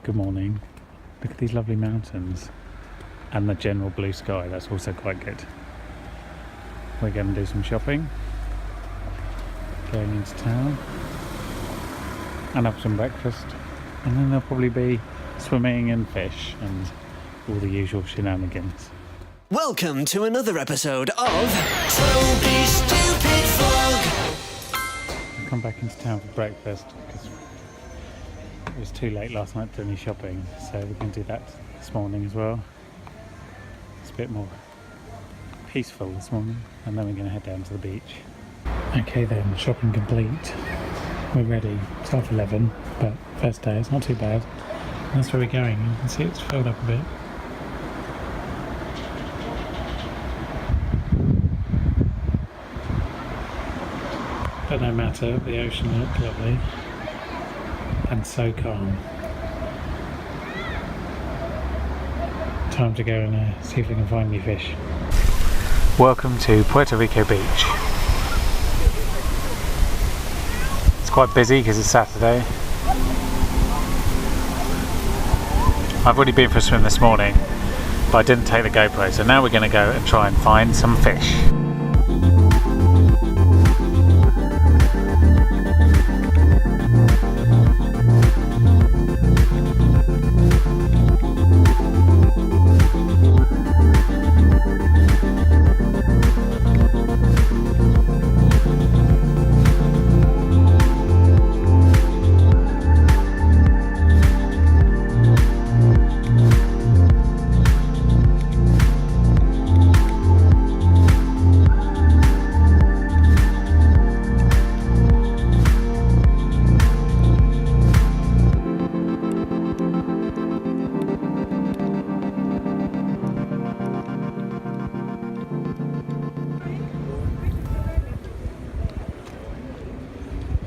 Good morning. Look at these lovely mountains and the general blue sky. That's also quite good. We're going to do some shopping, going into town and have some breakfast, and then there'll probably be swimming and fish and all the usual shenanigans. Welcome to another episode of Toby Stupid Vlog. I've come back into town for breakfast because it was too late last night to do any shopping, so we're going to do that this morning as well. It's a bit more peaceful this morning, and then we're going to head down to the beach. Okay then, shopping complete. We're ready. It's 11:30, but first day, it's not too bad. And that's where we're going. You can see it's filled up a bit. But no matter, the ocean looked lovely and so calm. Time to go and see if we can find any fish. Welcome to Puerto Rico Beach. It's quite busy because it's Saturday. I've already been for a swim this morning, but I didn't take the GoPro, so now we're going to go and try and find some fish.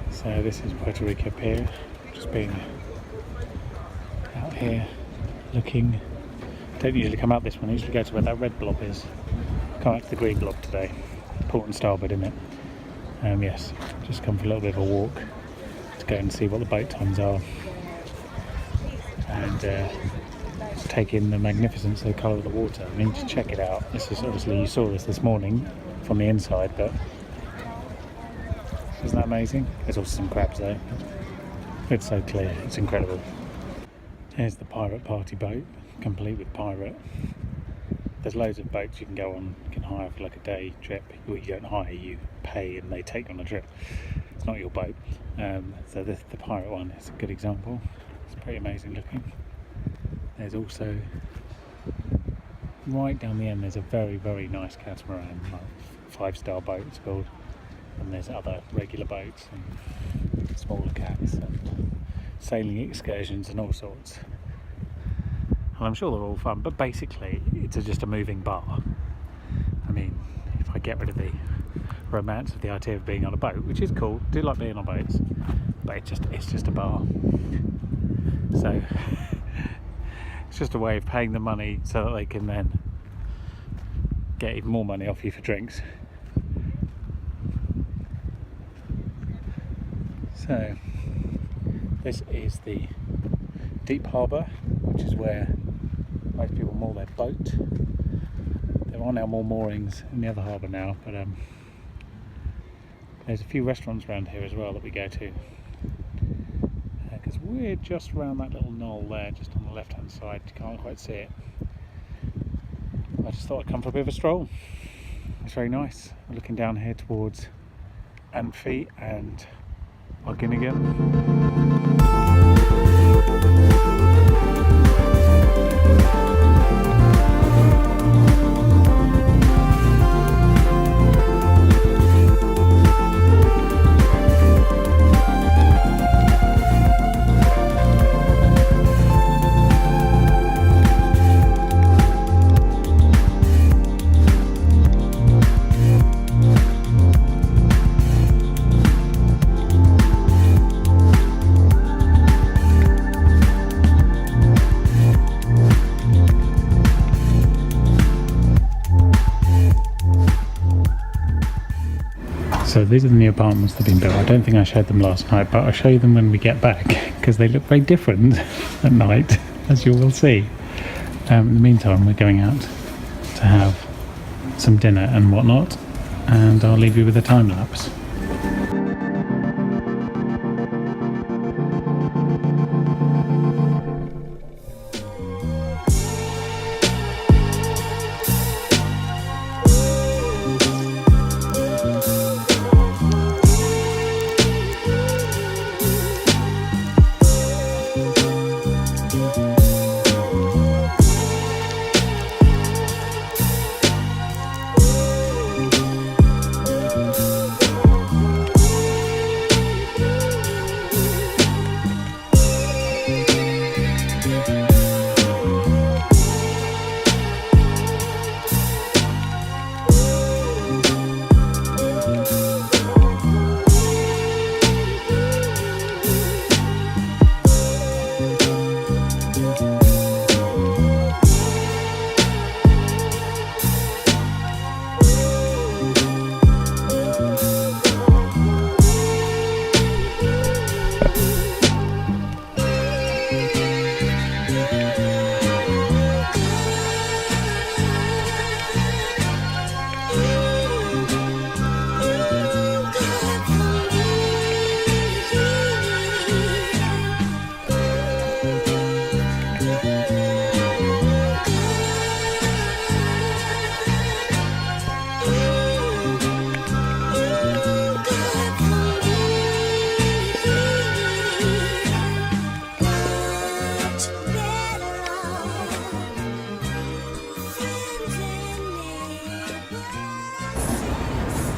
So this is Puerto Rico Pier. Just been out here looking. Don't usually come out this one, I usually go to where that red blob is. Come out to the green blob today. Port and starboard, isn't it? Yes, just come for a little bit of a walk to go and see what the boat times are. And just take in the magnificence of the colour of the water. I mean, just check it out. This is obviously, you saw this morning from the inside, but isn't that amazing? There's also some crabs there. It's so clear, it's incredible. Here's the pirate party boat, complete with pirate. There's loads of boats you can go on, you can hire for like a day trip. Well, you don't hire, you pay and they take you on a trip. It's not your boat. So the pirate one is a good example. It's pretty amazing looking. There's also, right down the end, there's a very, very nice catamaran, like 5-star boat it's called. And there's other regular boats and smaller cats and sailing excursions and all sorts. And I'm sure they're all fun, but basically it's just a moving bar. I mean, if I get rid of the romance of the idea of being on a boat, which is cool, I do like being on boats, but it's just a bar. So it's just a way of paying the money so that they can then get even more money off you for drinks. So this is the deep harbour, which is where most people moor their boat. There are now more moorings in the other harbour now, but there's a few restaurants around here as well that we go to, because we're just around that little knoll there, just on the left hand side. You can't quite see it. I just thought I'd come for a bit of a stroll. It's very nice. I'm looking down here towards Amphi and again. So these are the new apartments that have been built. I don't think I showed them last night, but I'll show you them when we get back, because they look very different at night, as you will see. In the meantime, we're going out to have some dinner and whatnot, and I'll leave you with a time lapse.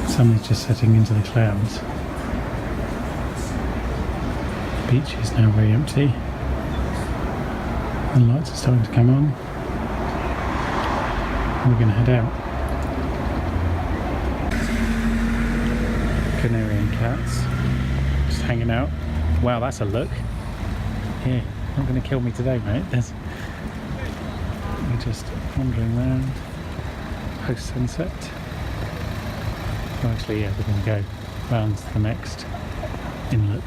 Sun is just setting into the clouds. The beach is now very empty. The lights are starting to come on. We're going to head out. Canarian cats just hanging out. Wow, that's a look. Here, not going to kill me today, mate. We're just wandering around post sunset. Well, actually, yeah, we're going to go round to the next inlet.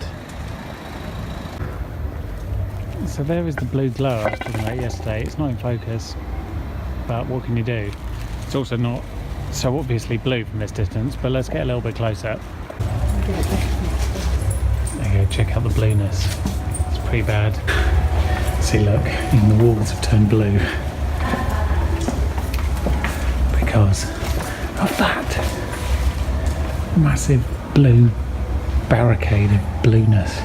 So there is the blue glow I was talking about yesterday. It's not in focus, but what can you do? It's also not so obviously blue from this distance, but let's get a little bit closer. There you go, check out the blueness. It's pretty bad. See, look, even the walls have turned blue because of that massive blue barricade of blueness.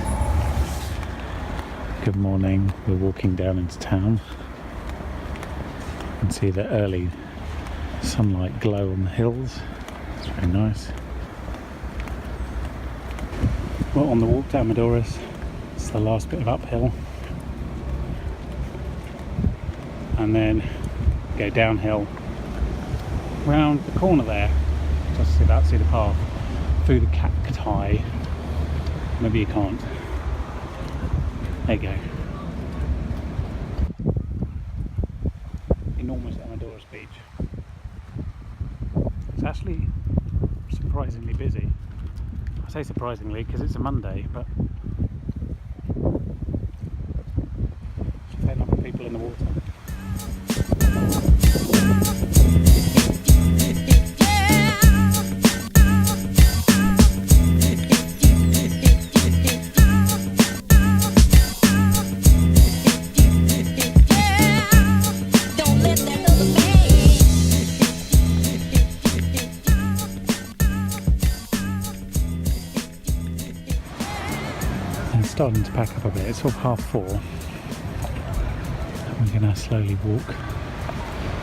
Good morning. We're walking down into town. You can see the early sunlight glow on the hills. It's very nice. Well, on the walk down Madoris, it's the last bit of uphill, and then go downhill round the corner there. Just see that, see the path through the cacti. Maybe you can't. There you go. Enormous Amadorus beach. It's actually surprisingly busy. I say surprisingly because it's a Monday, but there's a fair number of people in the water. Starting to pack up a bit. It's sort of 4:30. We're going to slowly walk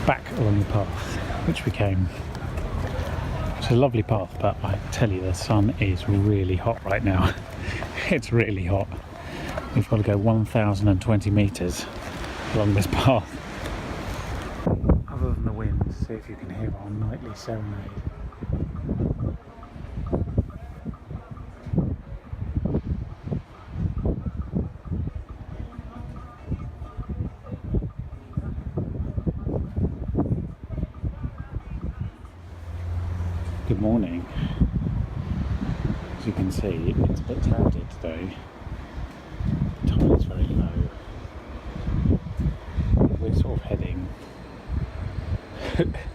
back along the path which we came. It's a lovely path, but I tell you, the sun is really hot right now. It's really hot. We've got to go 1,020 metres along this path. Other than the wind, see if you can hear our nightly serenade. Good morning. As you can see, it's a bit cloudy today. Tiny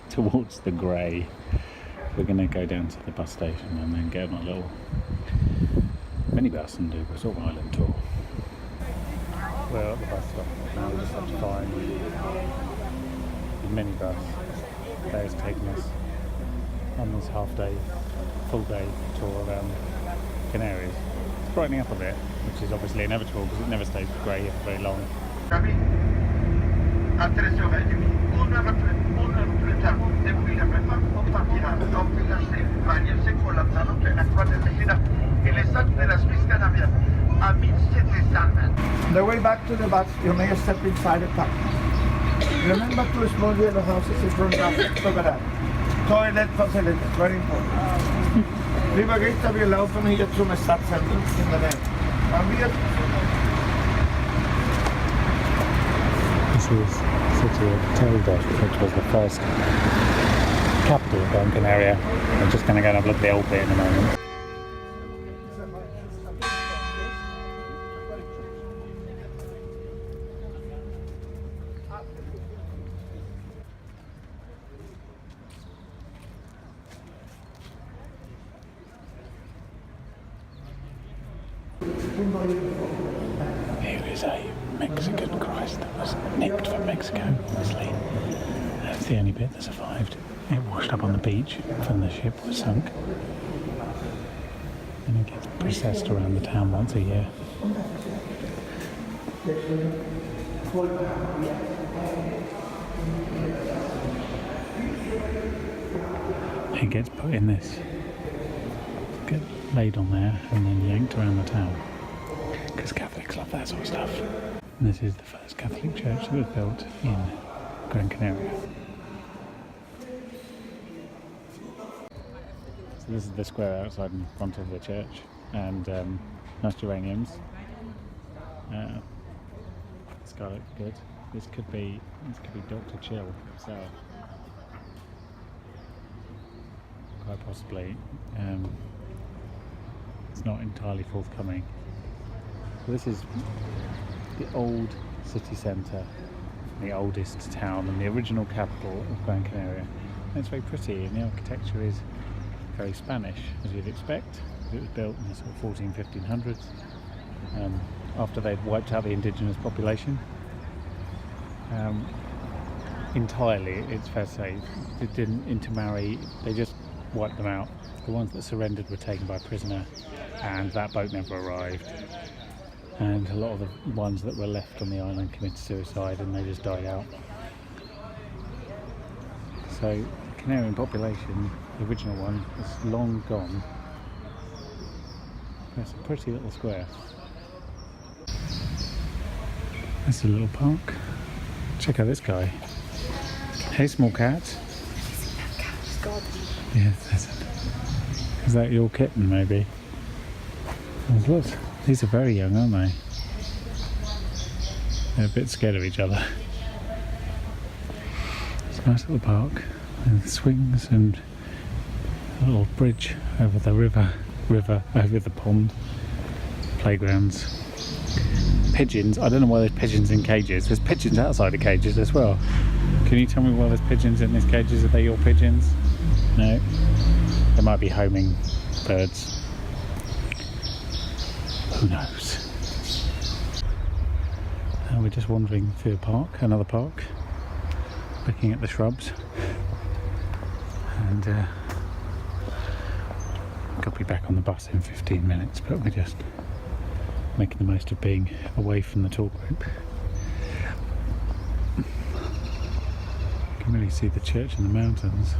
towards the grey. We're going to go down to the bus station and then get on a little minibus and do a sort of island tour. We're at the bus stop now. We just have to find the minibus that is taking us on this half-day, full-day tour around Canaries. It's brightening up a bit, which is obviously inevitable because it never stays grey for very long. On the way back to the bus, you may step inside the tunnel. Remember two small yellow houses in front of it. Look at that. Toilet facility, very important. Vi begriper vi laufen hier zum Stadtzentrum in der Nähe. This is the city of Toby, which was the first capital of Gran Canaria. I'm just going to go and have a look at the old bit in a moment. Here is a Mexican Christ that was nicked from Mexico, obviously. That's the only bit that survived. It washed up on the beach when the ship was sunk. And it gets processed around the town once a year. It gets put in this, get laid on there and then yanked around the town. Because Catholics love that sort of stuff. And this is the first Catholic church that was built in Gran Canaria. So this is the square outside in front of the church, and nice geraniums. This guy looks good. This could be Dr. Chill himself. Quite possibly. It's not entirely forthcoming. So this is the old city centre, the oldest town and the original capital of Gran Canaria. And it's very pretty, and the architecture is very Spanish, as you'd expect. It was built in the sort of 1500s, after they'd wiped out the indigenous population. Entirely, it's fair to say, they didn't intermarry, they just wiped them out. The ones that surrendered were taken by prisoner, and that boat never arrived. And a lot of the ones that were left on the island committed suicide and they just died out. So the Canarian population, the original one, is long gone. That's a pretty little square. That's a little park. Check out this guy. Hey, small cat. Yeah, that's it. Is that your kitten, maybe? Oh, look, these are very young, aren't they? They're a bit scared of each other. It's a nice little park with swings and a little bridge over the river over the pond. Playgrounds. Pigeons. I don't know why there's pigeons in cages. There's pigeons outside of cages as well. Can you tell me why there's pigeons in these cages? Are they your pigeons? No? They might be homing birds. Who knows? We're just wandering through a park, another park, looking at the shrubs, and I'll be back on the bus in 15 minutes, but we're just making the most of being away from the tour group. You can really see the church in the mountains.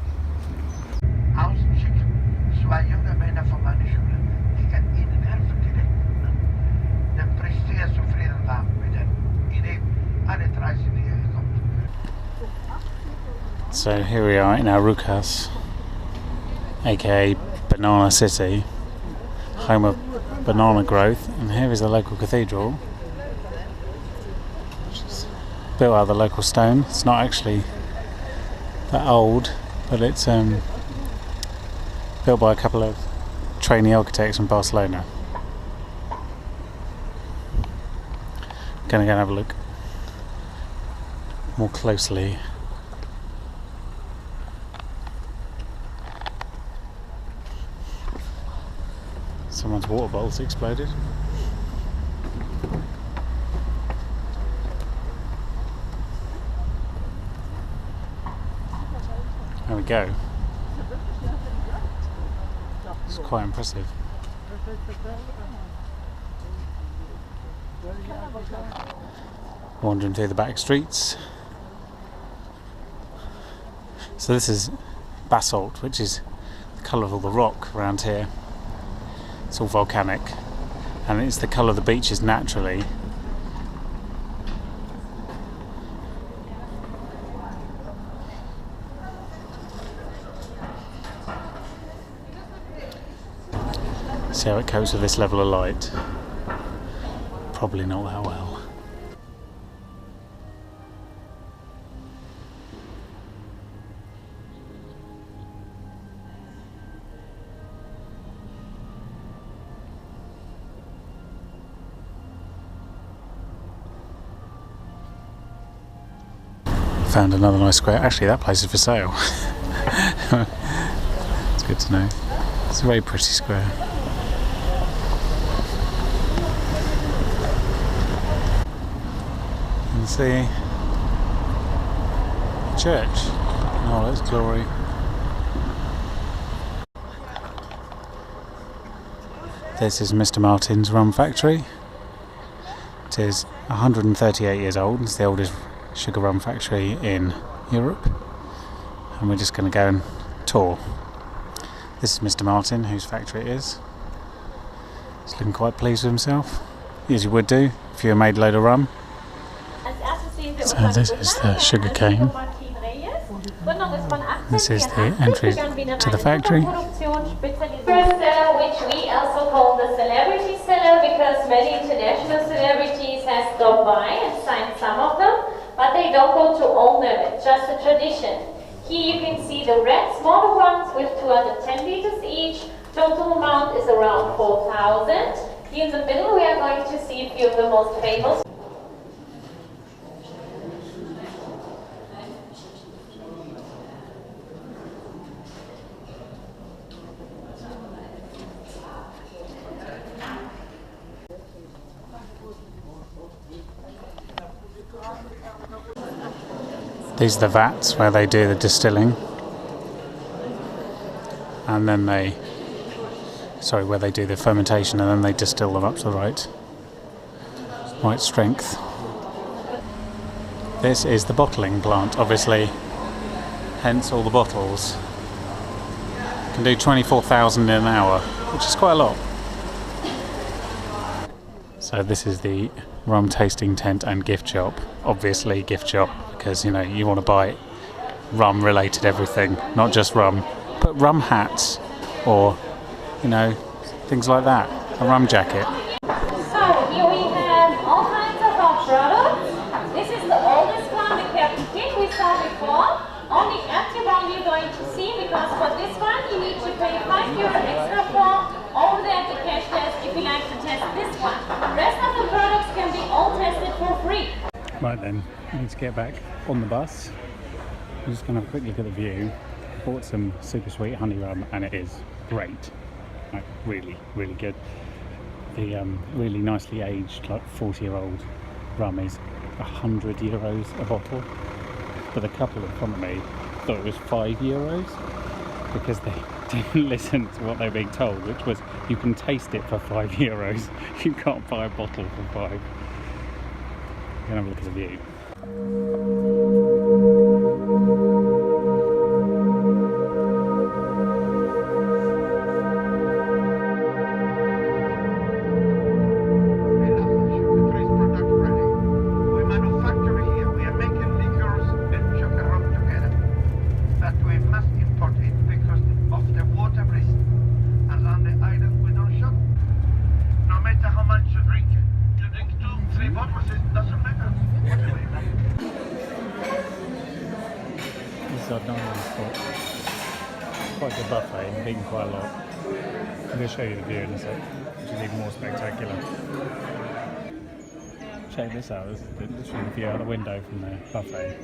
So here we are in Arucas, aka Banana City, home of banana growth, and here is the local cathedral, which is built out of the local stone. It's not actually that old, but it's built by a couple of trainee architects in Barcelona. Gonna go and have a look more closely Someone's water bottle's exploded. There we go. It's quite impressive. Wandering through the back streets. So this is basalt, which is the colour of all the rock around here. It's all volcanic, and it's the colour of the beaches naturally. See how it copes with this level of light? Probably not that well. Found another nice square. Actually, that place is for sale. It's good to know. It's a very pretty square. You can see the church in all its glory. This is Mr. Martin's rum factory. It is 138 years old. It's the oldest sugar rum factory in Europe, and we're just going to go and tour. This is Mr. Martin, whose factory it is. He's looking quite pleased with himself, as you would do if you made a load of rum. So this is the sugar cane. This is the entry to the factory. First cellar, which we also call the celebrity cellar, because many international celebrities have stopped by and signed some of them, but they don't go to own them, it's just a tradition. Here you can see the red smaller ones with 210 liters each. Total amount is around 4,000. Here in the middle we are going to see a few of the most famous. These are the vats where they do the distilling, and then where they do the fermentation, and then they distill them up to the right strength. This is the bottling plant, obviously, hence all the bottles. You can do 24,000 in an hour, which is quite a lot. So this is the rum tasting tent and gift shop. Obviously gift shop, because you want to buy rum related everything, not just rum, but rum hats or things like that. A rum jacket. So here we have all kinds of our products. This is the oldest one, the Captain Kit we saw before. Only empty one you're going to see, because for this one you need to pay €5 extra for. Over there at the cash desk if you like to test this one. The rest of the products can be all tested for free. Right then, I need to get back on the bus. I'm just going to have a quick look at the view. Bought some super sweet honey rum, and it is great. Like really, really good. The really nicely aged, like 40-year-old rum is €100 a bottle. But the couple in front of me thought it was €5 because they didn't listen to what they were being told, which was you can taste it for €5. You can't buy a bottle for £5. We're going to have a look at the view. Quite a good buffet, and eating quite a lot. I'm going to show you the view in a sec, which is even more spectacular. Check this out, this is literally the view out the window from the buffet.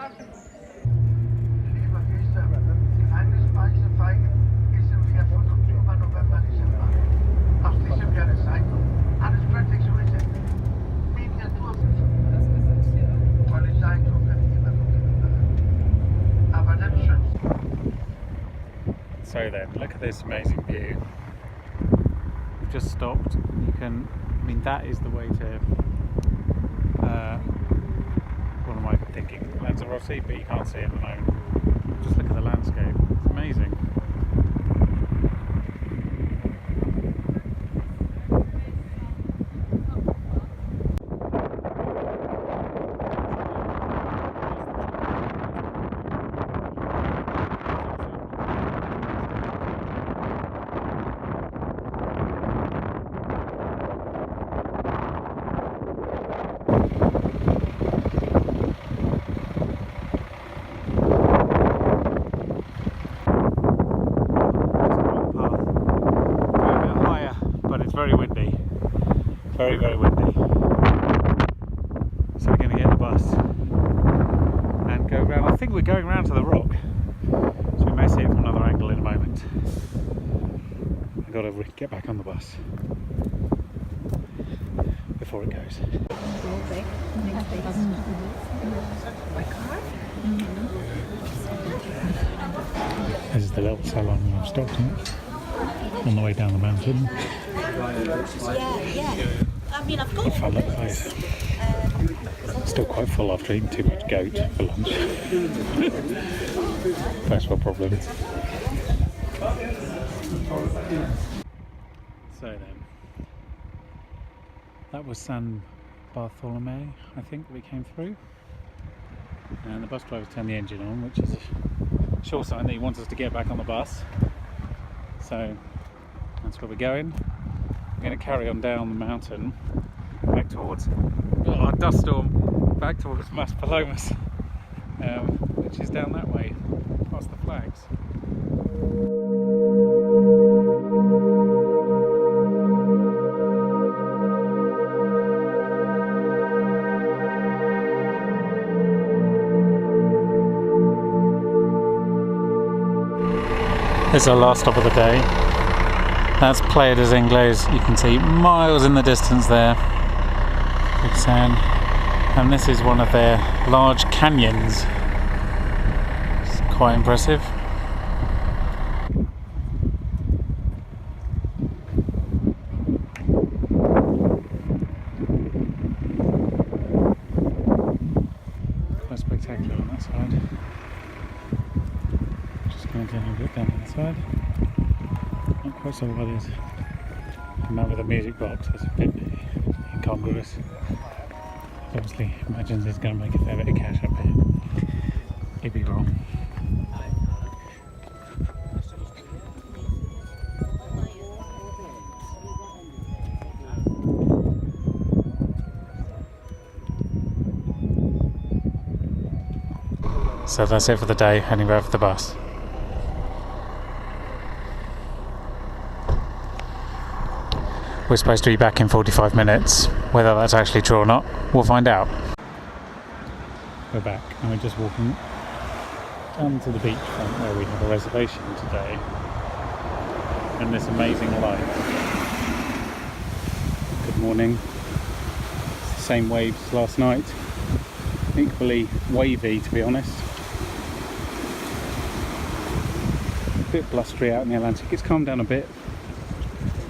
Lieber Gäste, Geheimnispreise feigen ist im Jahr von Oktober, November, Dezember. Aus diesem Jahreszeitung. Alles fertig, so ist es. Miniatur. Polizei gucken, immer gucken. Aber dann schon. So then, look at this amazing view. We've just stopped. You can, I mean, that is the way to, what am I thinking? Lanzarote, but you can't see it at the moment. Just look at the landscape. It's amazing. Very windy, very windy. So we're going to get the bus and go round. I think we're going round to the rock, so we may see it from another angle in a moment. I've got to get back on the bus before it goes. This is the little salon I've stopped in on the way down the mountain. Yeah. I mean, I've got. Quite fun, look nice. Still quite full after eating too much goat for lunch. First world problem. So then, that was San Bartolome, I think, that we came through. And the bus driver turned the engine on, which is a sure sign that he wants us to get back on the bus. So that's where we're going. We're going to carry on down the mountain back towards a dust storm, back towards Mas Palomas, which is down that way, past the flags. This is our last stop of the day. That's Playa de Ingles. You can see miles in the distance there. Big sand. And this is one of their large canyons. It's quite impressive. Quite spectacular on that side. Just going to go a bit down the side. Not quite so well as the man with a music box. That's a bit incongruous. Obviously imagines he's going to make a fair bit of cash up here. He'd be wrong. So that's it for the day, heading back for the bus. We're supposed to be back in 45 minutes. Whether that's actually true or not, we'll find out. We're back and we're just walking down to the beachfront where we have a reservation today. And this amazing light. Good morning. It's the same waves as last night. Equally wavy, to be honest. A bit blustery out in the Atlantic. It's calmed down a bit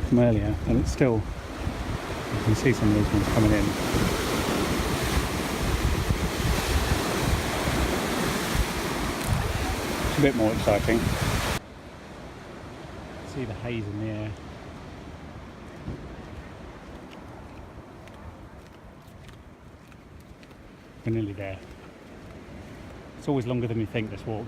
from earlier, and it's still, you can see some of these ones coming in. It's a bit more exciting. See the haze in the air. We're nearly there. It's always longer than you think, this walk.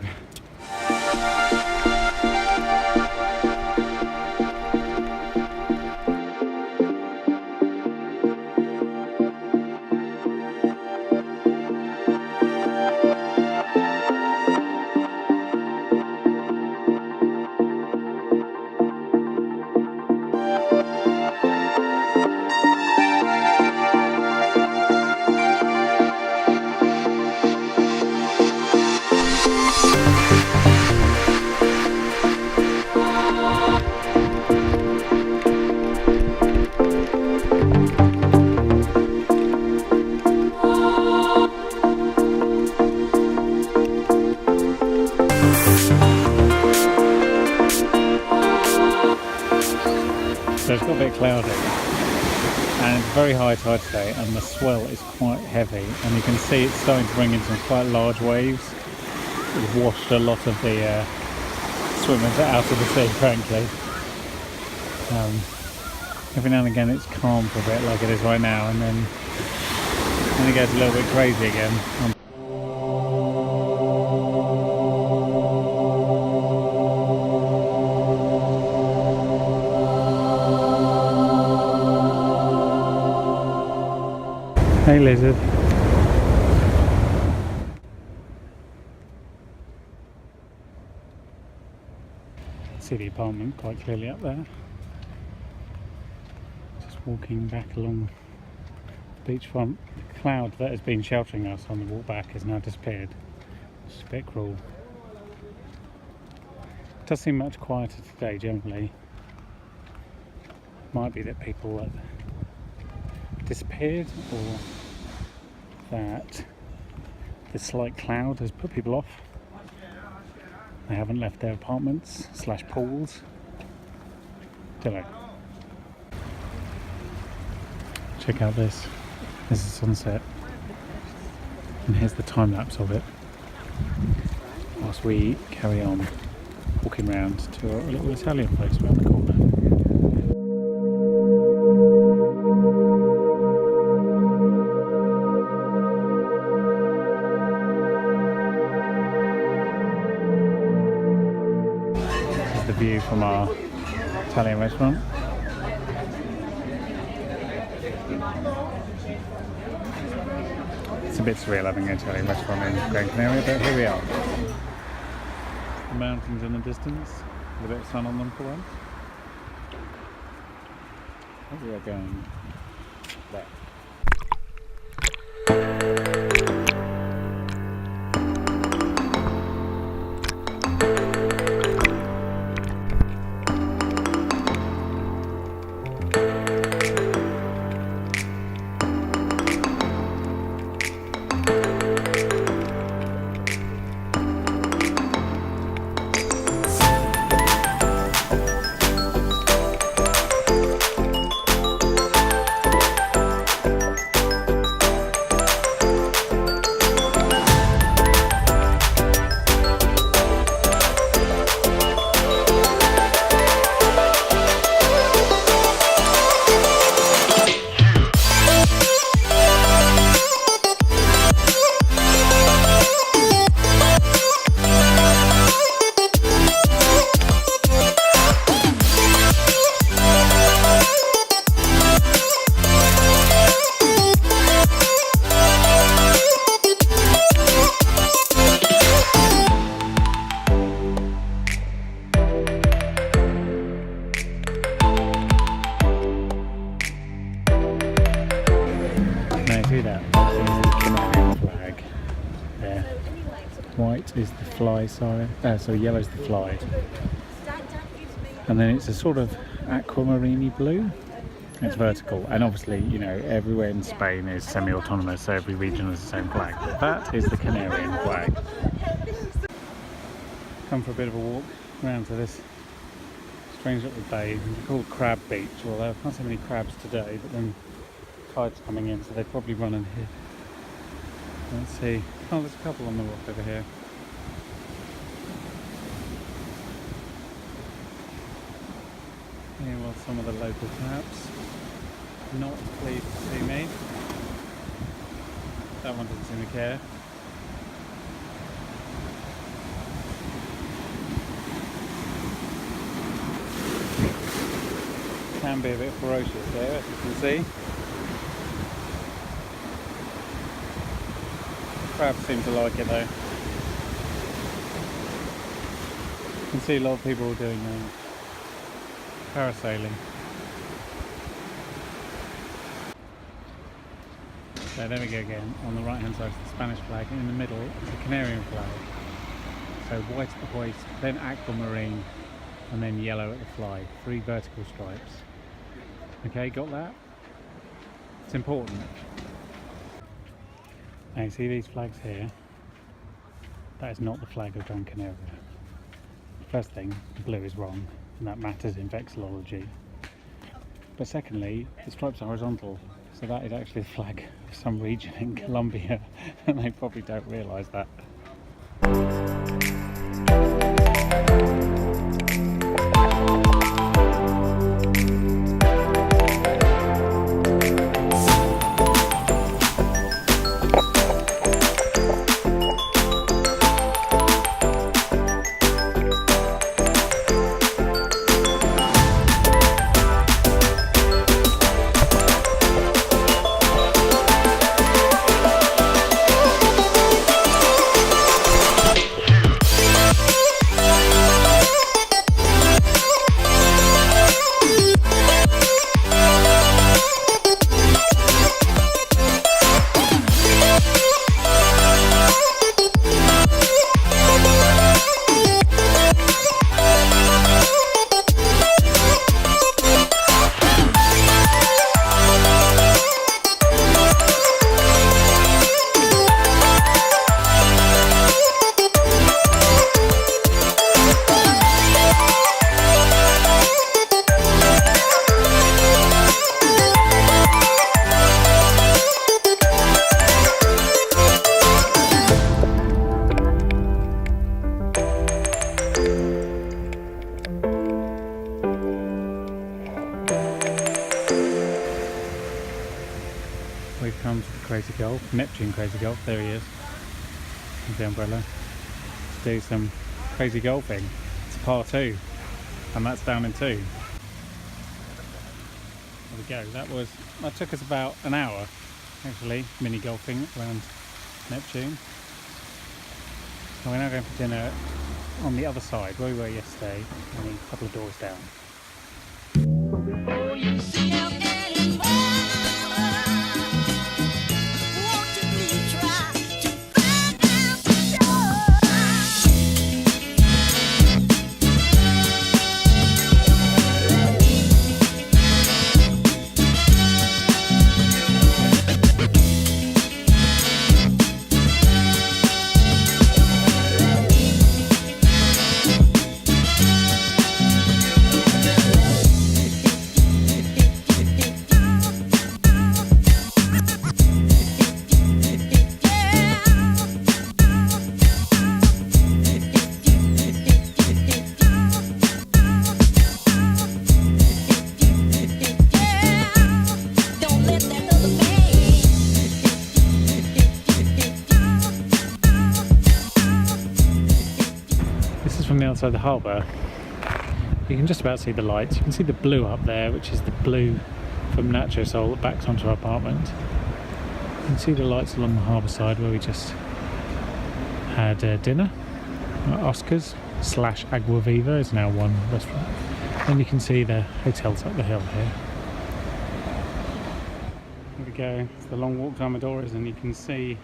So it's got a bit cloudy and it's very high tide today, and the swell is quite heavy, and you can see it's starting to bring in some quite large waves. It's washed a lot of the swimmers out of the sea, frankly. Every now and again it's calm for a bit like it is right now, and then it gets a little bit crazy again. Hey lizard. See the apartment quite clearly up there. Just walking back along the beachfront. The cloud that has been sheltering us on the walk back has now disappeared. It's a bit cruel. It does seem much quieter today generally. Might be that people have disappeared, or that the slight cloud has put people off. They haven't left their apartments / pools. Don't know. Check out this. This is sunset. And here's the time lapse of it. Whilst we carry on walking around to a little Italian place around the corner. The view from our Italian restaurant. It's a bit surreal having an Italian restaurant in Gran Canaria, but here we are. The mountains in the distance, with a bit of sun on them for once. I think we are going there. See that? This is the Canarian flag there. White is the fly siren, so yellow's the fly. And then it's a sort of aquamarine blue. It's vertical, and obviously, you know, everywhere in Spain is semi-autonomous, so every region has the same flag. But that is the Canarian flag. Come for a bit of a walk around to this strange little bay. It's called Crab Beach, although I can't see many crabs today, but then tide's coming in, so they probably run in here. Let's see. Oh, there's a couple on the rock over here. Here are some of the local taps. Not pleased to see me. That one doesn't seem to care. Can be a bit ferocious there, as you can see. Crabs seem to like it though. You can see a lot of people doing parasailing. So there we go again. On the right hand side is the Spanish flag, and in the middle is the Canarian flag. So white at the hoist, then aquamarine, and then yellow at the fly. 3 vertical stripes. Okay, got that? It's important. Now you see these flags here? That is not the flag of Gran Canaria. First thing, the blue is wrong, and that matters in vexillology. But secondly, the stripes are horizontal, so that is actually the flag of some region in Colombia, and they probably don't realise that. We've come to the Crazy Gulf, Neptune Crazy Gulf, there he is, with the umbrella, to do some crazy golfing. It's part 2, and that's down in 2. There we go, that took us about an hour, actually, mini golfing around Neptune. So we're now going for dinner on the other side, where we were yesterday, only a couple of doors down. From the outside the harbour, you can just about see the lights. You can see the blue up there, which is the blue from Nacho Sol that backs onto our apartment. You can see the lights along the harbour side where we just had dinner at Oscar's / Agua Viva is now one restaurant. And you can see the hotels up the hill here. Here we go, it's the long walk to Amadores, and you can see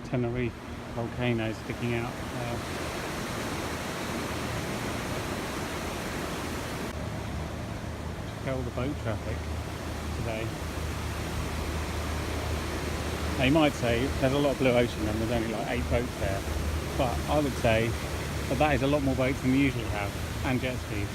Tenerife volcano sticking out there. All the boat traffic today. Now you might say there's a lot of blue ocean and there's only like 8 boats there, but I would say that is a lot more boats than we usually have, and jet skis.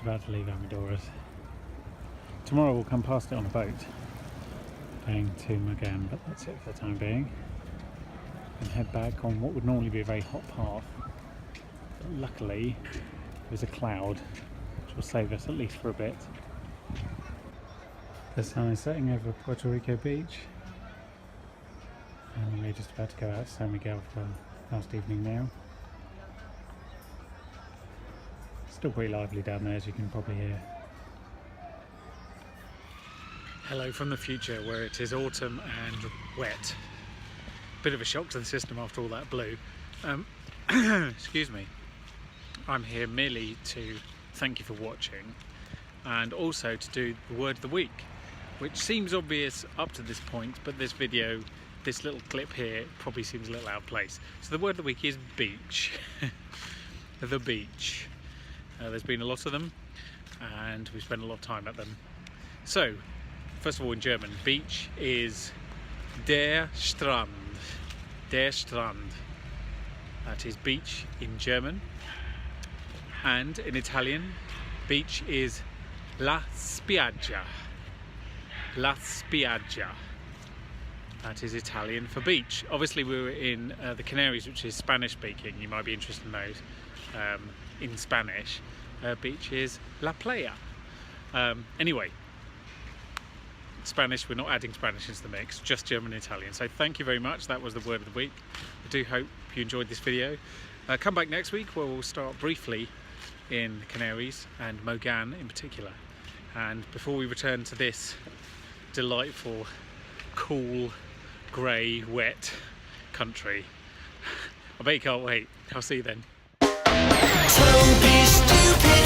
About to leave Amadores. Tomorrow we'll come past it on a boat, going to Magan, but that's it for the time being. And head back on what would normally be a very hot path. But luckily, there's a cloud, which will save us at least for a bit. The sun is setting over Puerto Rico Beach, and we're just about to go out to San Miguel for last evening now. Still pretty lively down there, as you can probably hear. Hello from the future, where it is autumn and wet. Bit of a shock to the system after all that blue. Excuse me. I'm here merely to thank you for watching, and also to do the word of the week, which seems obvious up to this point, but this video, this little clip here, probably seems a little out of place. So the word of the week is beach. The beach. There's been a lot of them, and we spend a lot of time at them. So, first of all, in German, beach is der Strand. Der Strand. That is beach in German. And in Italian, beach is la spiaggia. La spiaggia. That is Italian for beach. Obviously, we were in the Canaries, which is Spanish speaking. You might be interested in those. In Spanish, beach is la playa. Anyway, Spanish, we're not adding Spanish into the mix, just German and Italian. So thank you very much. That was the word of the week. I do hope you enjoyed this video. Come back next week, where we'll start briefly in the Canaries and Mogan in particular. And before we return to this delightful, cool, grey, wet country, I bet you can't wait. I'll see you then. Toby Stupid